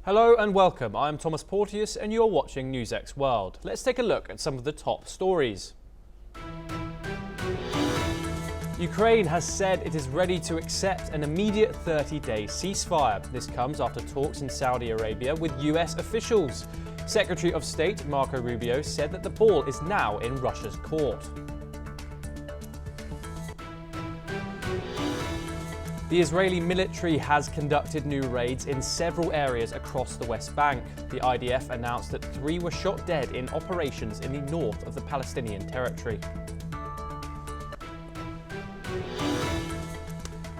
Hello and welcome. I'm Thomas Porteous and you're watching NewsX World. Let's take a look at some of the top stories. Ukraine has said it is ready to accept an immediate 30-day ceasefire. This comes after talks in Saudi Arabia with US officials. Secretary of State Marco Rubio said that the ball is now in Russia's court. The Israeli military has conducted new raids in several areas across the West Bank. The IDF announced that 3 were shot dead in operations in the north of the Palestinian territory.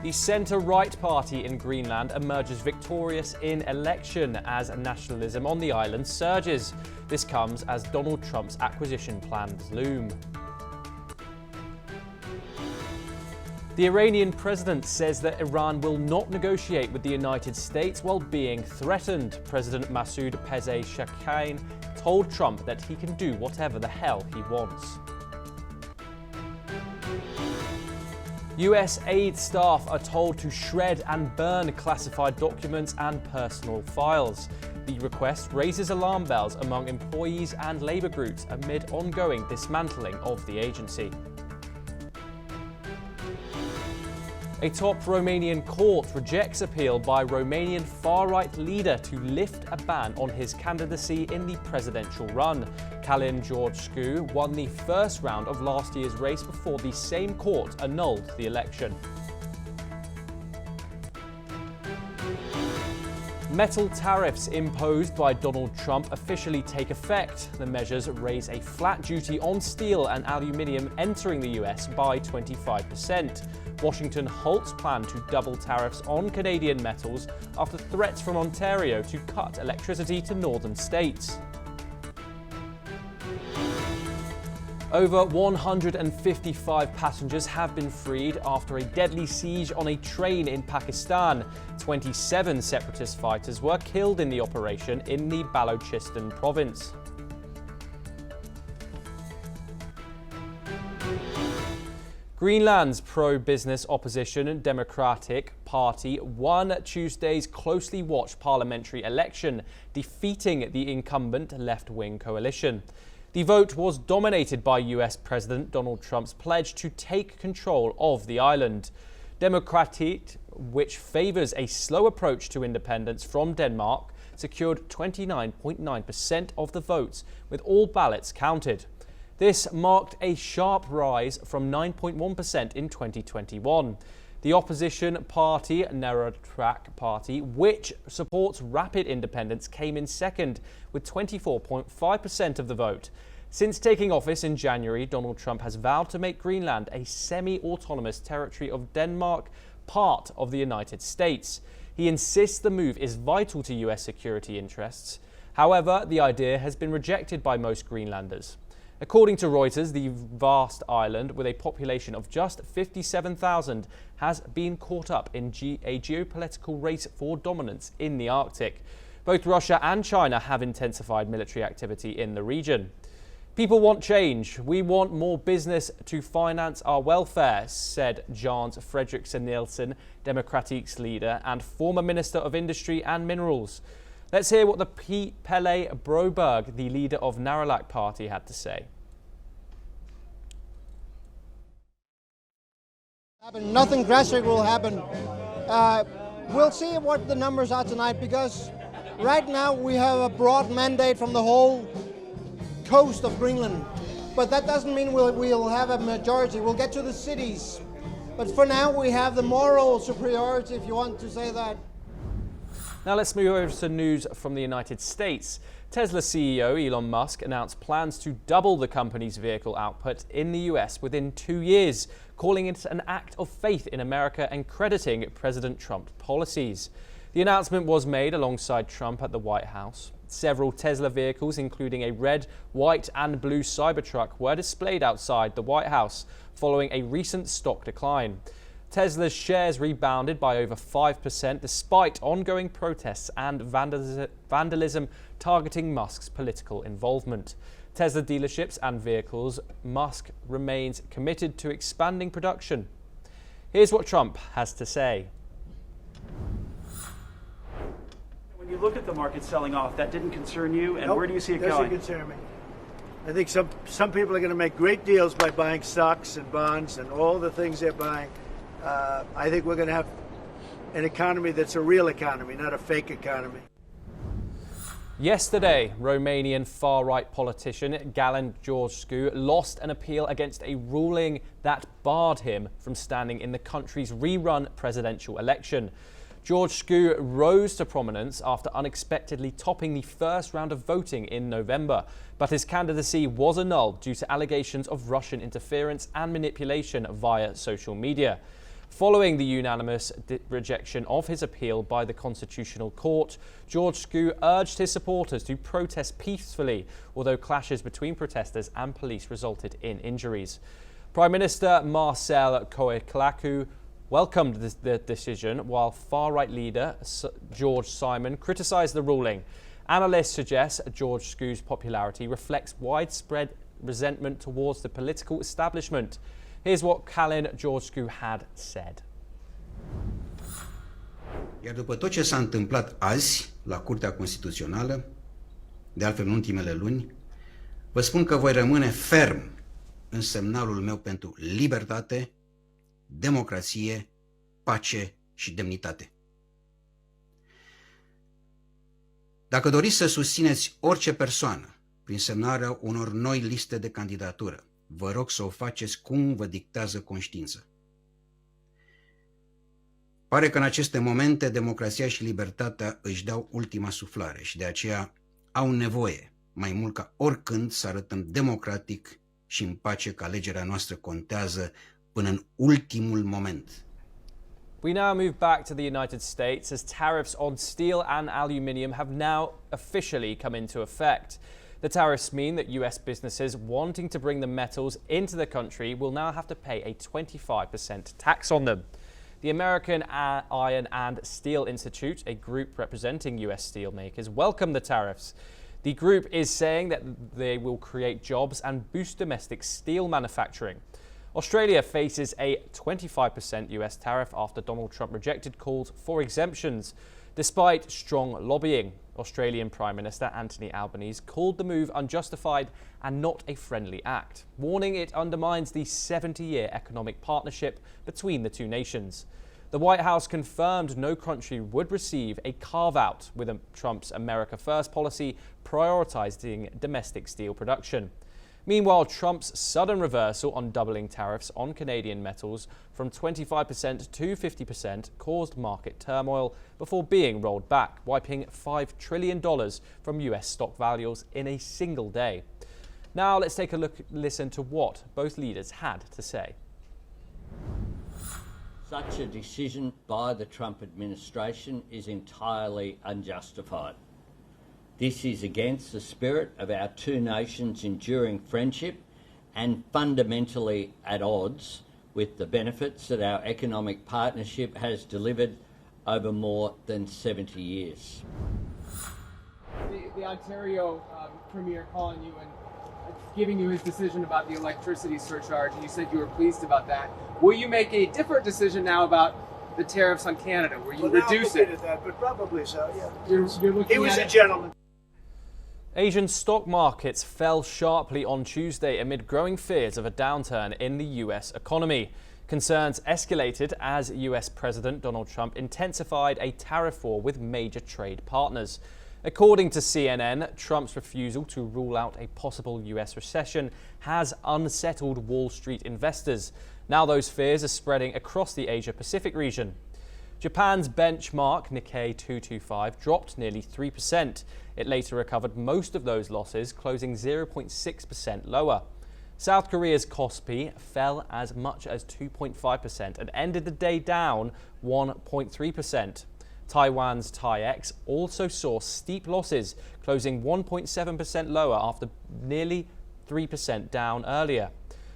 The centre-right party in Greenland emerges victorious in election as nationalism on the island surges. This comes as Donald Trump's acquisition plans loom. The Iranian president says that Iran will not negotiate with the United States while being threatened. President Masoud Pezeshkian told Trump that he can do whatever the hell he wants. US aid staff are told to shred and burn classified documents and personal files. The request raises alarm bells among employees and labour groups amid ongoing dismantling of the agency. A top Romanian court rejects appeal by Romanian far-right leader to lift a ban on his candidacy in the presidential run. Călin Georgescu won the first round of last year's race before the same court annulled the election. Metal tariffs imposed by Donald Trump officially take effect. The measures raise a flat duty on steel and aluminium entering the US by 25%. Washington halts plan to double tariffs on Canadian metals after threats from Ontario to cut electricity to northern states. Over 155 passengers have been freed after a deadly siege on a train in Pakistan. 27 separatist fighters were killed in the operation in the Balochistan province. Greenland's pro-business opposition Democratic Party won Tuesday's closely watched parliamentary election, defeating the incumbent left-wing coalition. The vote was dominated by US President Donald Trump's pledge to take control of the island. Democratic, which favours a slow approach to independence from Denmark, secured 29.9% of the votes, with all ballots counted. This marked a sharp rise from 9.1% in 2021. The opposition party, NewsX Party, which supports rapid independence, came in second with 24.5% of the vote. Since taking office in January, Donald Trump has vowed to make Greenland a semi-autonomous territory of Denmark, part of the United States. He insists the move is vital to US security interests. However, the idea has been rejected by most Greenlanders. According to Reuters, the vast island, with a population of just 57,000, has been caught up in a geopolitical race for dominance in the Arctic. Both Russia and China have intensified military activity in the region. People want change. We want more business to finance our welfare, said Jens Frederiksen Nielsen, Democratic's leader and former Minister of Industry and Minerals. Let's hear what the Pelle Broberg, the leader of NewsX Party, had to say. Nothing drastic will happen. We'll see what the numbers are tonight, because right now we have a broad mandate from the whole coast of Greenland. But that doesn't mean we'll have a majority. We'll get to the cities. But for now we have the moral superiority, if you want to say that. Now let's move over to news from the United States. Tesla CEO Elon Musk announced plans to double the company's vehicle output in the US within 2 years, calling it an act of faith in America and crediting President Trump's policies. The announcement was made alongside Trump at the White House. Several Tesla vehicles, including a red, white and blue Cybertruck, were displayed outside the White House following a recent stock decline. Tesla's shares rebounded by over 5% despite ongoing protests and vandalism targeting Musk's political involvement. Tesla dealerships and vehicles, Musk remains committed to expanding production. Here's what Trump has to say. When you you look at the market selling off, that didn't concern you, and Nope, where do you see it doesn't going? concern me. I think some people are going to make great deals by buying stocks and bonds and all the things they're buying. I think we're going to have an economy that's a real economy, not a fake economy. Yesterday, Romanian far-right politician Galan Georgescu lost an appeal against a ruling that barred him from standing in the country's rerun presidential election. Georgescu rose to prominence after unexpectedly topping the first round of voting in November, but his candidacy was annulled due to allegations of Russian interference and manipulation via social media. Following the unanimous rejection of his appeal by the Constitutional Court, Georgescu urged his supporters to protest peacefully, although clashes between protesters and police resulted in injuries. Prime Minister Marcel Coeclacu welcomed the decision, while far-right leader George Simon criticised the ruling. Analysts suggest Georgescu's popularity reflects widespread resentment towards the political establishment. Here's what Galan Georgescu had said. Iar după tot ce s-a întâmplat azi la Curtea Constituțională, de altfel în ultimele luni, vă spun că voi rămâne ferm în semnalul meu pentru libertate, democrație, pace și demnitate. Dacă doriți să susțineți orice persoană prin semnarea unor noi liste de candidatură, vă rog să o faceți cum vă dictează conștiința. Pare că în aceste momente democrația și libertatea își dau ultima suflare și de aceea au nevoie, mai mult ca oricând, să arătăm democratic și în pace că alegerea noastră contează până în ultimul moment. We now move back to the United States as tariffs on steel and aluminium have now officially come into effect. The tariffs mean that US businesses wanting to bring the metals into the country will now have to pay a 25% tax on them. The American Iron and Steel Institute, a group representing US steelmakers, welcomed the tariffs. The group is saying that they will create jobs and boost domestic steel manufacturing. Australia faces a 25% US tariff after Donald Trump rejected calls for exemptions. Despite strong lobbying, Australian Prime Minister Anthony Albanese called the move unjustified and not a friendly act, warning it undermines the 70-year economic partnership between the two nations. The White House confirmed no country would receive a carve-out, with Trump's America First policy prioritizing domestic steel production. Meanwhile, Trump's sudden reversal on doubling tariffs on Canadian metals from 25% to 50% caused market turmoil before being rolled back, wiping $5 trillion from US stock values in a single day. Now let's take a listen to what both leaders had to say. Such a decision by the Trump administration is entirely unjustified. This is against the spirit of our two nations' enduring friendship and fundamentally at odds with the benefits that our economic partnership has delivered over more than 70 years. The Ontario Premier calling you and giving you his decision about the electricity surcharge, and you said you were pleased about that. Will you make a different decision now about the tariffs on Canada? Will you reduce it? At that, but probably so, yeah. You're looking He was at a it. gentleman. Asian stock markets fell sharply on Tuesday amid growing fears of a downturn in the US economy. Concerns escalated as US President Donald Trump intensified a tariff war with major trade partners. According to CNN, Trump's refusal to rule out a possible US recession has unsettled Wall Street investors. Now those fears are spreading across the Asia-Pacific region. Japan's benchmark Nikkei 225 dropped nearly 3%. It later recovered most of those losses, closing 0.6% lower. South Korea's Kospi fell as much as 2.5% and ended the day down 1.3%. Taiwan's TAIEX also saw steep losses, closing 1.7% lower after nearly 3% down earlier.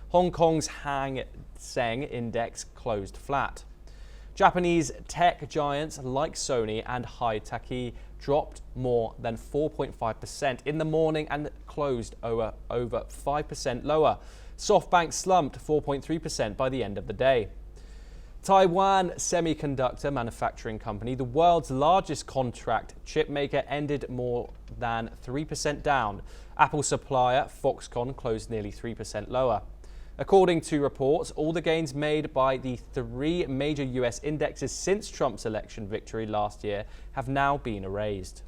Hong Kong's Hang Seng Index closed flat. Japanese tech giants like Sony and Hitachi dropped more than 4.5% in the morning and closed over 5% lower. SoftBank slumped 4.3% by the end of the day. Taiwan Semiconductor Manufacturing Company, the world's largest contract chip maker, ended more than 3% down. Apple supplier Foxconn closed nearly 3% lower. According to reports, all the gains made by the three major US indexes since Trump's election victory last year have now been erased.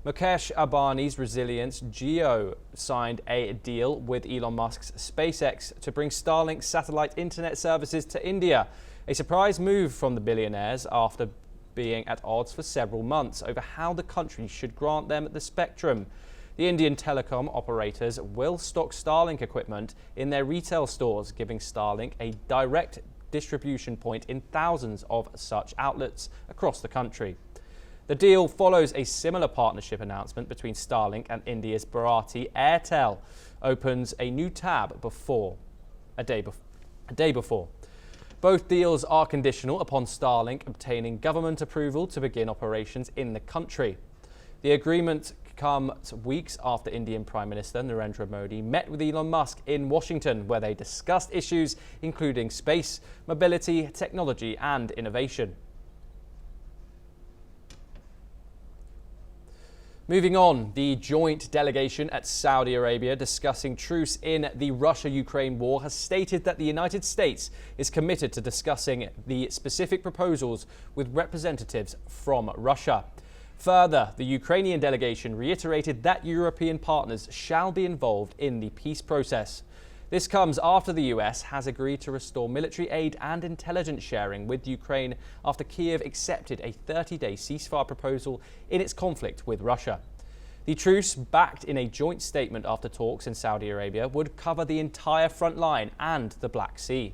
Mukesh Ambani's Resilience Geo signed a deal with Elon Musk's SpaceX to bring Starlink satellite internet services to India. A surprise move from the billionaires after being at odds for several months over how the country should grant them the spectrum. The Indian telecom operators will stock Starlink equipment in their retail stores, giving Starlink a direct distribution point in thousands of such outlets across the country. The deal follows a similar partnership announcement between Starlink and India's Bharti Airtel, opens a new tab a day before. Both deals are conditional upon Starlink obtaining government approval to begin operations in the country. The agreement comes weeks after Indian Prime Minister Narendra Modi met with Elon Musk in Washington, where they discussed issues including space, mobility, technology and innovation. Moving on, the joint delegation at Saudi Arabia discussing truce in the Russia-Ukraine war has stated that the United States is committed to discussing the specific proposals with representatives from Russia. Further, the Ukrainian delegation reiterated that European partners shall be involved in the peace process. This comes after the US has agreed to restore military aid and intelligence sharing with Ukraine after Kyiv accepted a 30-day ceasefire proposal in its conflict with Russia. The truce, backed in a joint statement after talks in Saudi Arabia, would cover the entire front line and the Black Sea.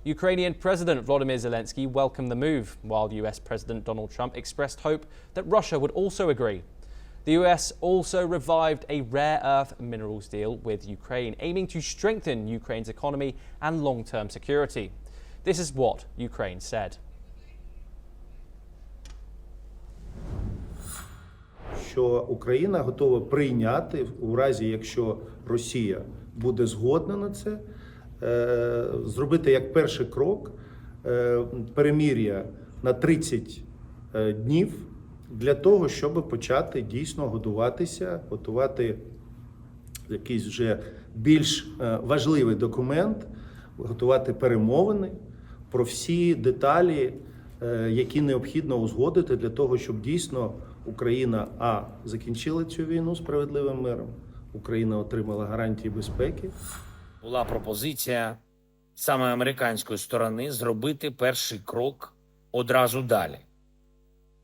Ukrainian President Volodymyr Zelensky welcomed the move, while US President Donald Trump expressed hope that Russia would also agree. The US also revived a rare earth minerals deal with Ukraine, aiming to strengthen Ukraine's economy and long-term security. This is what Ukraine said. Що Україна готова прийняти, у разі, якщо Росія буде згодна на це, зробити як перший крок перемир'я на 30 днів, для того, щоб почати дійсно готувати якийсь вже більш важливий документ, готувати перемовини про всі деталі, які необхідно узгодити для того, щоб дійсно Україна закінчила цю війну справедливим миром, Україна отримала гарантії безпеки. Була пропозиція саме американської сторони зробити перший крок одразу далі.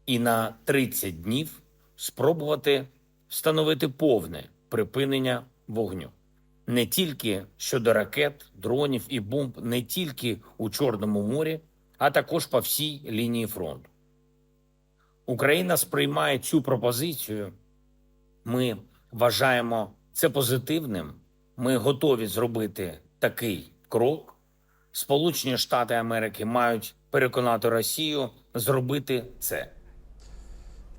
І на 30 днів спробувати встановити повне припинення вогню. Не тільки щодо ракет, дронів і бомб, не тільки у Чорному морі, а також по всій лінії фронту. Україна сприймає цю пропозицію. Ми вважаємо це позитивним. Ми готові зробити такий крок. Сполучені Штати Америки мають переконати Росію зробити це.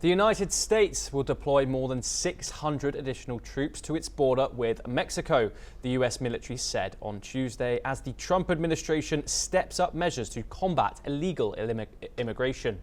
The United States will deploy more than 600 additional troops to its border with Mexico, the US military said on Tuesday, as the Trump administration steps up measures to combat illegal immigration.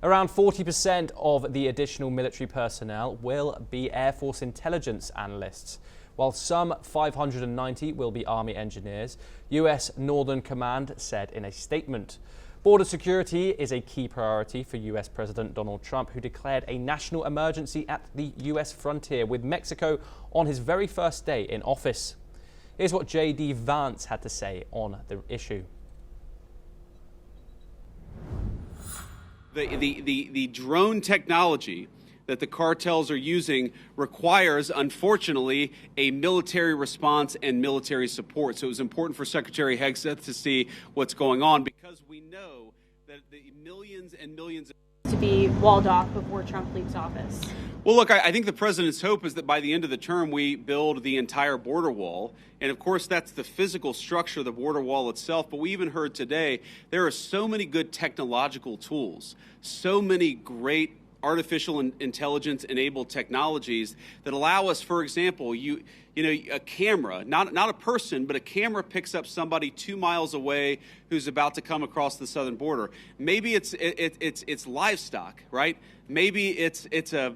Around 40% of the additional military personnel will be Air Force intelligence analysts, while some 590 will be Army engineers, US Northern Command said in a statement. Border security is a key priority for US President Donald Trump, who declared a national emergency at the US frontier with Mexico on his very first day in office. Here's what J.D. Vance had to say on the issue. The drone technology that the cartels are using requires, unfortunately, a military response and military support. So it was important for Secretary Hegseth to see what's going on, because we know that the millions and millions to be walled off before Trump leaves office. Well, look, I think the president's hope is that by the end of the term, we build the entire border wall. And of course, that's the physical structure of the border wall itself. But we even heard today, there are so many good technological tools, so many great artificial intelligence enabled technologies that allow us, for example, You know, a camera, not a person, but a camera picks up somebody 2 miles away who's about to come across the southern border. Maybe it's livestock, right? Maybe it's a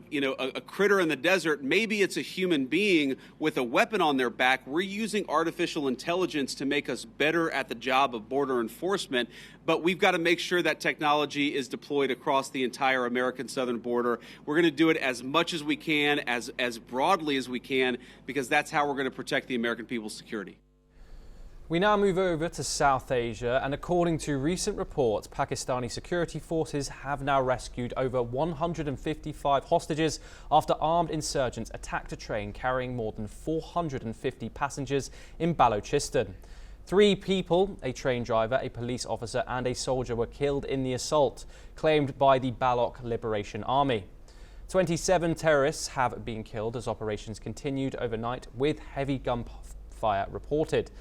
critter in the desert. Maybe it's a human being with a weapon on their back. We're using artificial intelligence to make us better at the job of border enforcement, but we've got to make sure that technology is deployed across the entire American southern border. We're going to do it as much as we can, as broadly as we can, because that's how we're going to protect the American people's security. We now move over to South Asia, and according to recent reports, Pakistani security forces have now rescued over 155 hostages after armed insurgents attacked a train carrying more than 450 passengers in Balochistan. 3 people, a train driver, a police officer and a soldier, were killed in the assault, claimed by the Baloch Liberation Army. 27 terrorists have been killed as operations continued overnight, with heavy gunfire reported.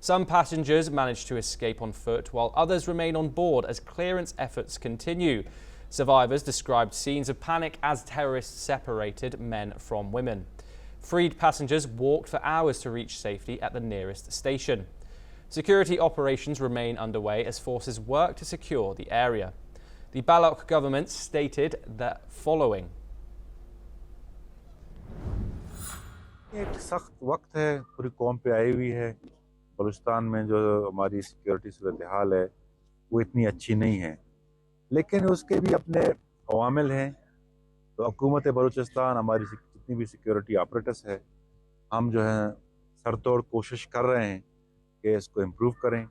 Some passengers managed to escape on foot, while others remain on board as clearance efforts continue. Survivors described scenes of panic as terrorists separated men from women. Freed passengers walked for hours to reach safety at the nearest station. Security operations remain underway as forces work to secure the area. The Baloch government stated the following. एक सख्त वक्त है, पूरी कौम पे आई हुई है। बलूचिस्तान में जो हमारी सिक्योरिटी सूरत हाल है वो इतनी अच्छी नहीं है, लेकिन उसके भी अपने अवामिल हैं। तो हुकूमत बलूचिस्तान, हमारी जितनी भी सिक्योरिटी ऑपरेटर्स है, हम जो है सरतोड़ कोशिश कर रहे हैं कि इसको इम्प्रूव करें।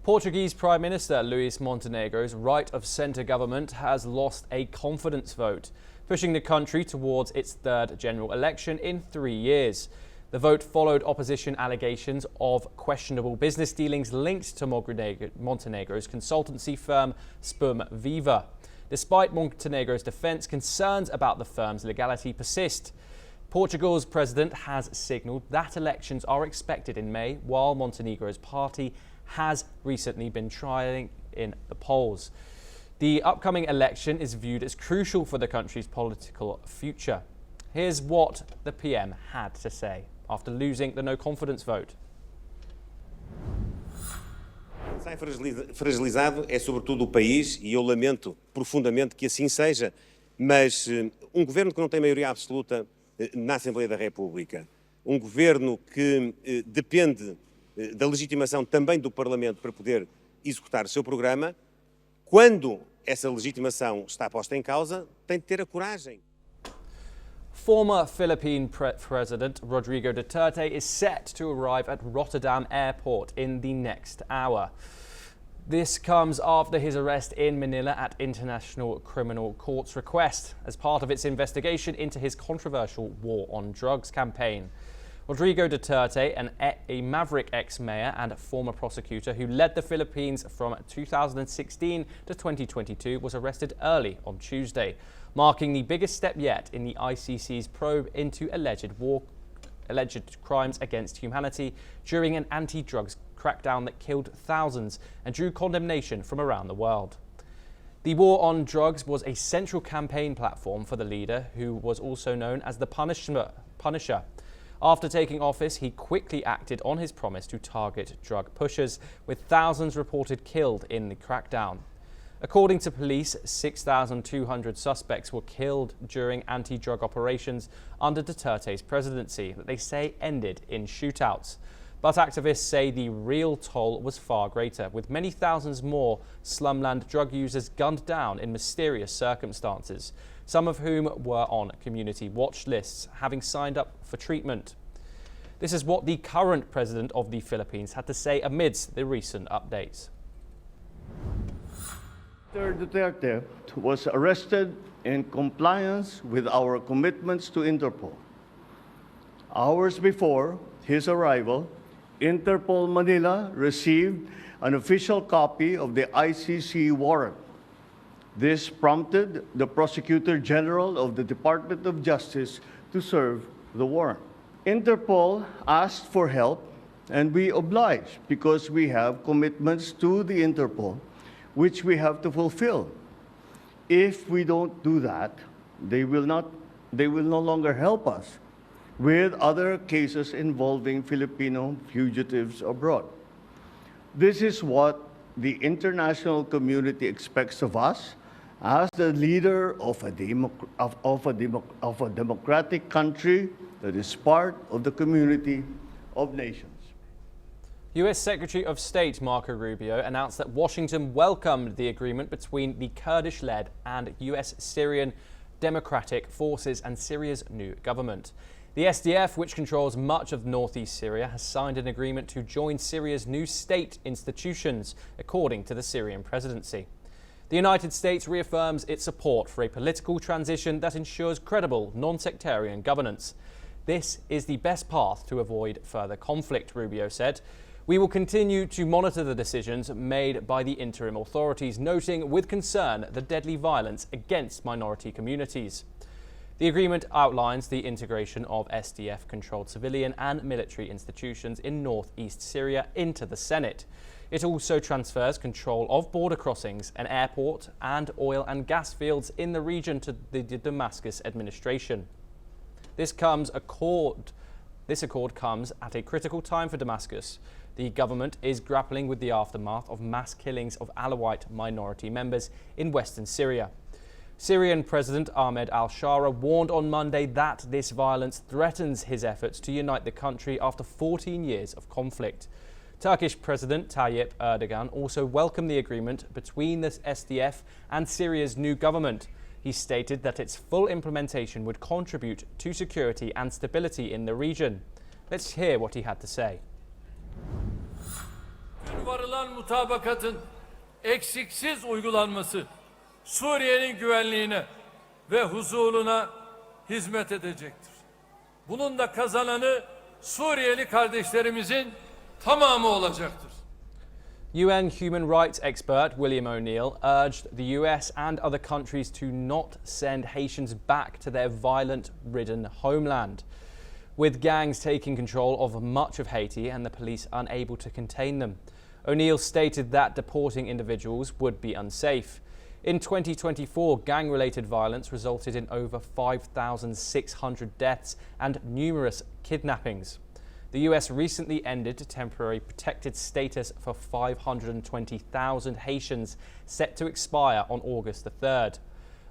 Portuguese Prime Minister Luís Montenegro's right-of-centre government has lost a confidence vote, pushing the country towards its third general election in 3 years. The vote followed opposition allegations of questionable business dealings linked to Montenegro's consultancy firm Spum Viva. Despite Montenegro's defence, concerns about the firm's legality persist. Portugal's president has signalled that elections are expected in May, while Montenegro's party has recently been trialling in the polls. The upcoming election is viewed as crucial for the country's political future. Here's what the PM had to say after losing the no confidence vote. Sai fragilizado é sobretudo o país, e eu lamento profundamente que assim seja, mas governo que não tem maioria absoluta na Assembleia da República, governo que depende da legitimação também do Parlamento para poder executar o seu programa, quando essa legitimação está posta em causa, tem de ter a coragem. Former Philippine President Rodrigo Duterte is set to arrive at Rotterdam Airport in the next hour. This comes after his arrest in Manila at International Criminal Court's request as part of its investigation into his controversial war on drugs campaign. Rodrigo Duterte, a maverick ex-mayor and a former prosecutor who led the Philippines from 2016 to 2022, was arrested early on Tuesday, marking the biggest step yet in the ICC's probe into alleged crimes against humanity during an anti-drugs crackdown that killed thousands and drew condemnation from around the world. The war on drugs was a central campaign platform for the leader, who was also known as the Punisher. After taking office, he quickly acted on his promise to target drug pushers, with thousands reported killed in the crackdown. According to police, 6,200 suspects were killed during anti-drug operations under Duterte's presidency that they say ended in shootouts. But activists say the real toll was far greater, with many thousands more slumland drug users gunned down in mysterious circumstances, some of whom were on community watch lists, having signed up for treatment. This is what the current president of the Philippines had to say amidst the recent updates. Mr. Duterte was arrested in compliance with our commitments to Interpol. Hours before his arrival, Interpol Manila received an official copy of the ICC warrant. This prompted the Prosecutor General of the Department of Justice to serve the warrant. Interpol asked for help, and we obliged because we have commitments to the Interpol which we have to fulfill. If we don't do that, they will no longer help us with other cases involving Filipino fugitives abroad. This is what the international community expects of us as the leader of a democratic country that is part of the community of nations. US Secretary of State Marco Rubio announced that Washington welcomed the agreement between the Kurdish-led and US Syrian Democratic Forces and Syria's new government. The SDF, which controls much of northeast Syria, has signed an agreement to join Syria's new state institutions, according to the Syrian presidency. The United States reaffirms its support for a political transition that ensures credible, non-sectarian governance. This is the best path to avoid further conflict, Rubio said. We will continue to monitor the decisions made by the interim authorities, noting with concern the deadly violence against minority communities. The agreement outlines the integration of SDF-controlled civilian and military institutions in northeast Syria into the Senate. It also transfers control of border crossings, an airport, and oil and gas fields in the region to the Damascus administration. This accord comes at a critical time for Damascus. The government is grappling with the aftermath of mass killings of Alawite minority members in western Syria. Syrian President Ahmed al-Shara warned on Monday that this violence threatens his efforts to unite the country after 14 years of conflict. Turkish President Tayyip Erdogan also welcomed the agreement between the SDF and Syria's new government. He stated that its full implementation would contribute to security and stability in the region. Let's hear what he had to say. Varılan mutabakatın eksiksiz uygulanması Suriye'nin güvenliğine ve huzuruna hizmet edecektir. Bunun da kazananı Suriyeli kardeşlerimizin tamamı olacaktır. UN human rights expert William O'Neill urged the US and other countries to not send Haitians back to their violent-ridden homeland, with gangs taking control of much of Haiti and the police unable to contain them. O'Neill stated that deporting individuals would be unsafe. In 2024, gang-related violence resulted in over 5,600 deaths and numerous kidnappings. The US recently ended temporary protected status for 520,000 Haitians, set to expire on August the 3rd.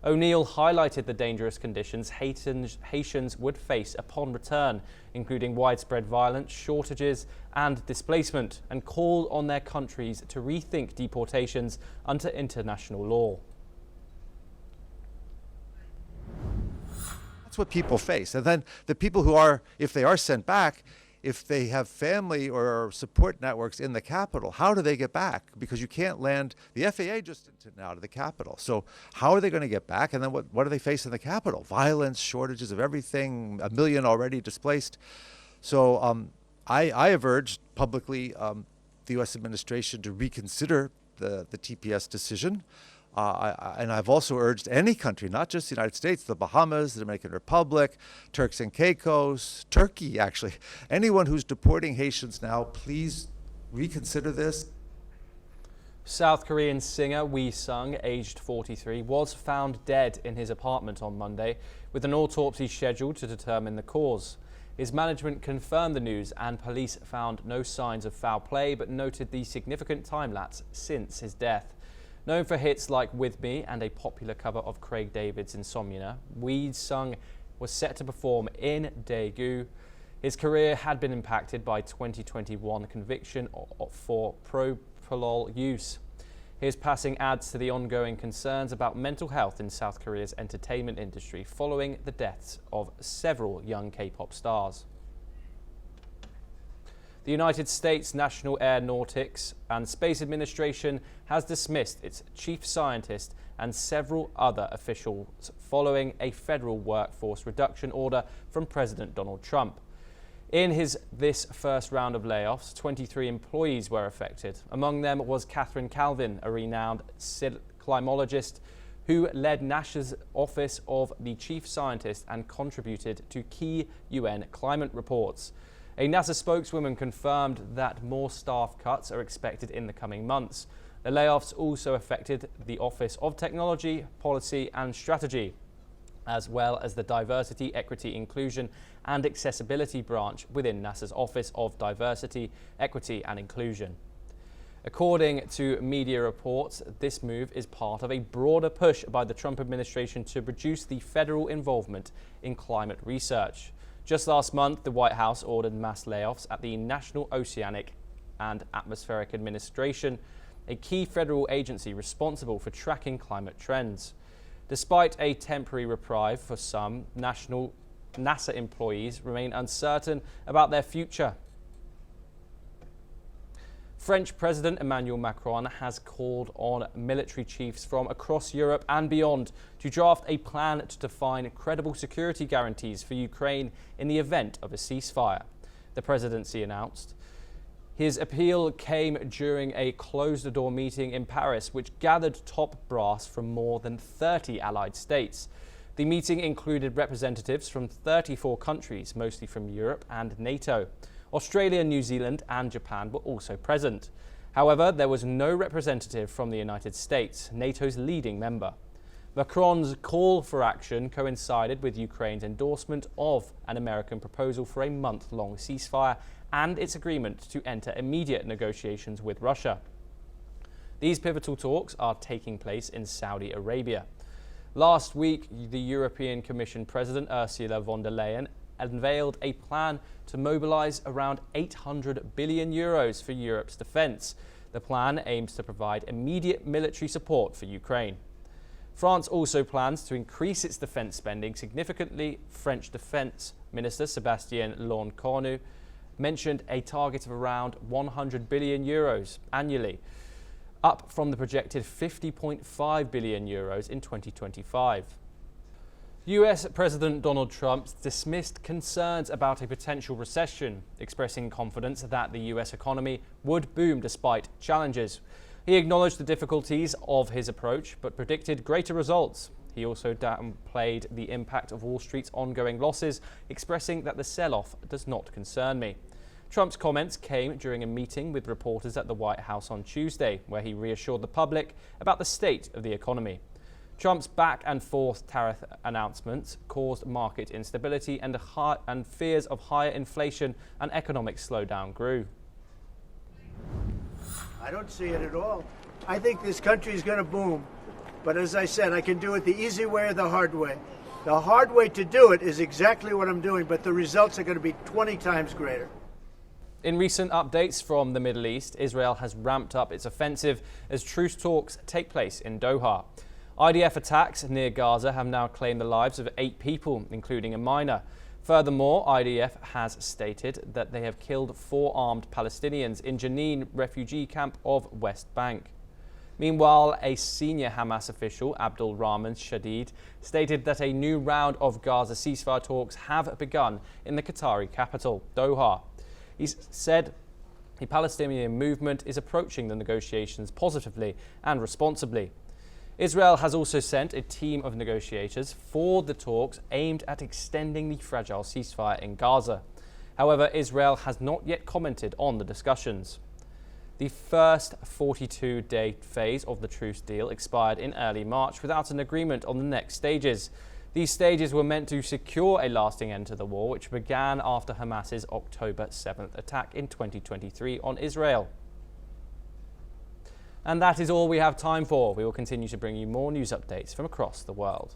O'Neill highlighted the dangerous conditions Haitians would face upon return, including widespread violence, shortages and displacement, and called on their countries to rethink deportations under international law. That's what people face. And then the people who are, if they are sent back, if they have family or support networks in the capital, how do they get back? Because you can't land, the FAA just didn't out of the capital. So how are they going to get back? And then what do they face in the capital? Violence, shortages of everything, 1 million already displaced. So I have urged publicly the US administration to reconsider the TPS decision. And I've also urged any country, not just the United States, the Bahamas, the Dominican Republic, Turks and Caicos, Turkey actually, anyone who's deporting Haitians now, please reconsider this. South Korean singer Wee Sung, aged 43, was found dead in his apartment on Monday, with an autopsy scheduled to determine the cause. His management confirmed the news and police found no signs of foul play, but noted the significant time lapse since his death. Known for hits like With Me and a popular cover of Craig David's Insomnia, Wee Sung was set to perform in Daegu. His career had been impacted by 2021 conviction for propofol use. His passing adds to the ongoing concerns about mental health in South Korea's entertainment industry following the deaths of several young K-pop stars. The United States National Aeronautics and Space Administration has dismissed its chief scientist and several other officials following a federal workforce reduction order from President Donald Trump. In this first round of layoffs, 23 employees were affected. Among them was Catherine Calvin, a renowned climatologist who led NASA's Office of the Chief Scientist and contributed to key UN climate reports. A NASA spokeswoman confirmed that more staff cuts are expected in the coming months. The layoffs also affected the Office of Technology, Policy and Strategy. as well as the Diversity, Equity, Inclusion and Accessibility branch within NASA's Office of Diversity, Equity and Inclusion. According to media reports, this move is part of a broader push by the Trump administration to reduce the federal involvement in climate research. Just last month, the White House ordered mass layoffs at the National Oceanic and Atmospheric Administration, a key federal agency responsible for tracking climate trends. Despite a temporary reprieve for some, NASA employees remain uncertain about their future. French President Emmanuel Macron has called on military chiefs from across Europe and beyond to draft a plan to define credible security guarantees for Ukraine in the event of a ceasefire, the presidency announced. His appeal came during a closed-the-door meeting in Paris, which gathered top brass from more than 30 allied states. The meeting included representatives from 34 countries, mostly from Europe and NATO. Australia, New Zealand and Japan were also present. However, there was no representative from the United States, NATO's leading member. Macron's call for action coincided with Ukraine's endorsement of an American proposal for a month-long ceasefire and its agreement to enter immediate negotiations with Russia. These pivotal talks are taking place in Saudi Arabia. Last week, the European Commission President Ursula von der Leyen unveiled a plan to mobilize around 800 billion euros for Europe's defense. The plan aims to provide immediate military support for Ukraine. France also plans to increase its defense spending significantly. French Defense Minister Sébastien Lecornu mentioned a target of around 100 billion euros annually, up from the projected 50.5 billion euros in 2025. US President Donald Trump dismissed concerns about a potential recession, expressing confidence that the US economy would boom despite challenges. He acknowledged the difficulties of his approach, but predicted greater results. He also downplayed the impact of Wall Street's ongoing losses, expressing that the sell-off does not concern me. Trump's comments came during a meeting with reporters at the White House on Tuesday, where he reassured the public about the state of the economy. Trump's back-and-forth tariff announcements caused market instability and fears of higher inflation and economic slowdown grew. I don't see it at all. I think this country is going to boom. But as I said, I can do it the easy way or the hard way. The hard way to do it is exactly what I'm doing, but the results are going to be 20 times greater. In recent updates from the Middle East, Israel has ramped up its offensive as truce talks take place in Doha. IDF attacks near Gaza have now claimed the lives of 8 people, including a minor. Furthermore, IDF has stated that they have killed 4 armed Palestinians in Jenin refugee camp of West Bank. Meanwhile, a senior Hamas official, Abdul Rahman Shadid, stated that a new round of Gaza ceasefire talks have begun in the Qatari capital, Doha. He said the Palestinian movement is approaching the negotiations positively and responsibly. Israel has also sent a team of negotiators for the talks aimed at extending the fragile ceasefire in Gaza. However, Israel has not yet commented on the discussions. The first 42-day phase of the truce deal expired in early March without an agreement on the next stages. These stages were meant to secure a lasting end to the war, which began after Hamas's October 7th attack in 2023 on Israel. And that is all we have time for. We will continue to bring you more news updates from across the world.